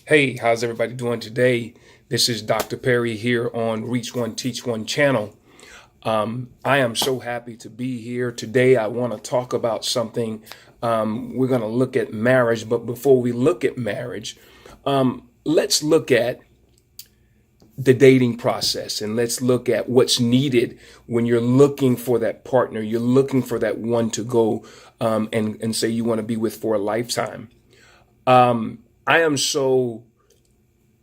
Hey, how's everybody doing today? This is Dr. Perry here on Reach One, Teach One channel. I am so happy to be here today. I want to talk about something. We're going to look at marriage, but before we look at marriage, let's look at the dating process and let's look at what's needed when you're looking for that partner. You're looking for that one to go and say you want to be with for a lifetime. I am so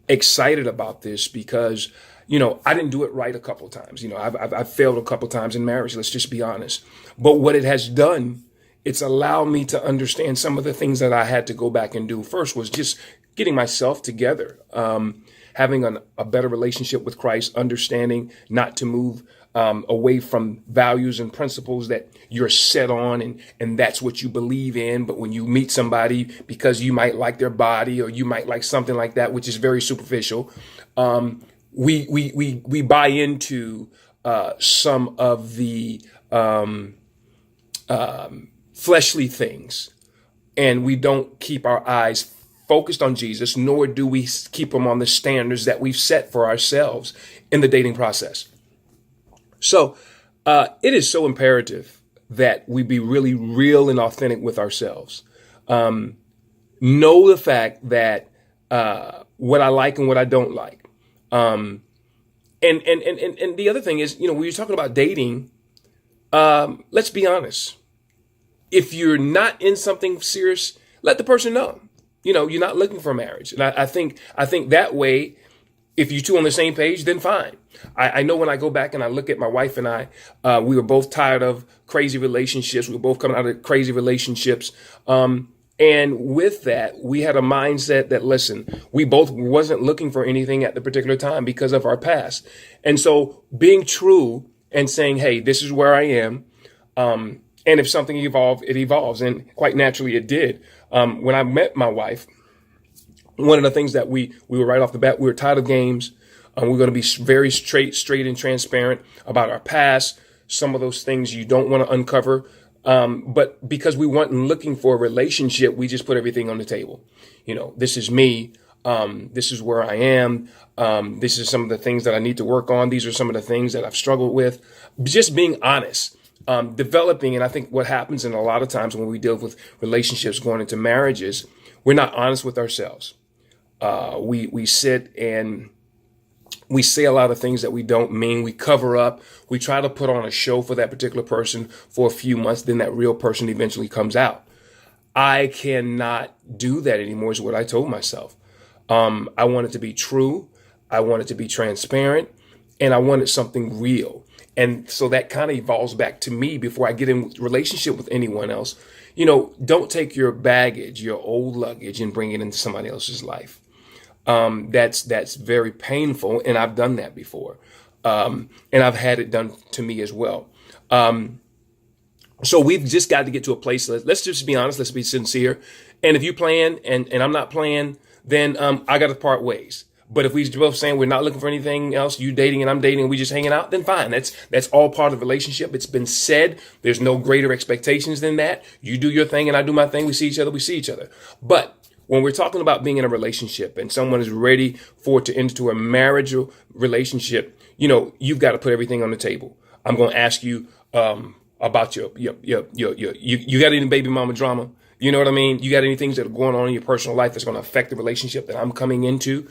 excited about this because, I didn't do it right a couple of times. I've failed a couple of times in marriage. Let's just be honest. But what it has done, it's allowed me to understand some of the things that I had to go back and do. First was just getting myself together, having a better relationship with Christ, understanding not to move away from values and principles that you're set on and that's what you believe in. But when you meet somebody because you might like their body or you might like something like that, which is very superficial, we buy into some of the fleshly things, and we don't keep our eyes focused on Jesus, nor do we keep them on the standards that we've set for ourselves in the dating process. So it is so imperative that we be really real and authentic with ourselves. Know the fact that what I like and what I don't like. And the other thing is, when you're talking about dating, let's be honest. If you're not in something serious, let the person know. You're not looking for marriage. And I think that way, if you two on the same page, then fine. I know when I go back and I look at my wife and I, we were both tired of crazy relationships. We were both coming out of crazy relationships. And with that, we had a mindset that, listen, we both wasn't looking for anything at the particular time because of our past. And so being true and saying, hey, this is where I am. And if something evolves, it evolves. And quite naturally, it did. When I met my wife, one of the things that we were right off the bat, we were tired of games. We're going to be very straight and transparent about our past. Some of those things you don't want to uncover. But because we weren't looking for a relationship, we just put everything on the table. This is me. This is where I am. This is some of the things that I need to work on. These are some of the things that I've struggled with. Just being honest. Developing, and I think what happens in a lot of times when we deal with relationships going into marriages, we're not honest with ourselves. We sit and we say a lot of things that we don't mean. We cover up. We try to put on a show for that particular person for a few months. Then that real person eventually comes out. I cannot do that anymore is what I told myself. I wanted to be true. I wanted to be transparent, and I wanted something real. And so that kind of evolves back to me before I get in relationship with anyone else. Don't take your baggage, your old luggage, and bring it into somebody else's life. That's very painful, and I've done that before. And I've had it done to me as well. So we've just got to get to a place. Let's just be honest. Let's be sincere. And if you playing and I'm not playing, then I got to part ways. But if we both saying we're not looking for anything else, you dating and I'm dating and we just hanging out, then fine. That's all part of the relationship. It's been said. There's no greater expectations than that. You do your thing and I do my thing. We see each other. We see each other. But when we're talking about being in a relationship and someone is ready for it to enter into a marriage relationship, you've got to put everything on the table. I'm going to ask you about you got any baby mama drama? You know what I mean? You got any things that are going on in your personal life that's going to affect the relationship that I'm coming into?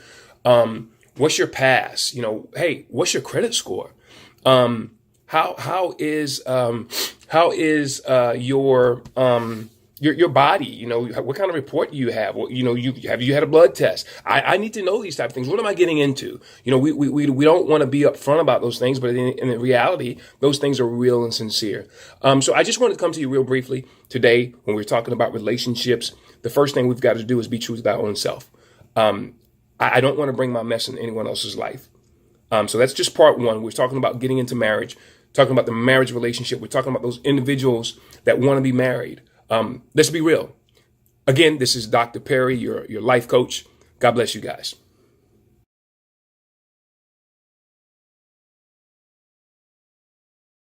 What's your past? Hey, what's your credit score? How is your body? What kind of report do you have? Have you had a blood test? I need to know these type of things. What am I getting into? We don't want to be upfront about those things, but in reality, those things are real and sincere. So I just wanted to come to you real briefly today when we're talking about relationships. The first thing we've got to do is be true to our own self. I don't want to bring my mess in anyone else's life. So that's just part one. We're talking about getting into marriage, talking about the marriage relationship. We're talking about those individuals that want to be married. Let's be real. Again, this is Dr. Perry, your life coach. God bless you guys.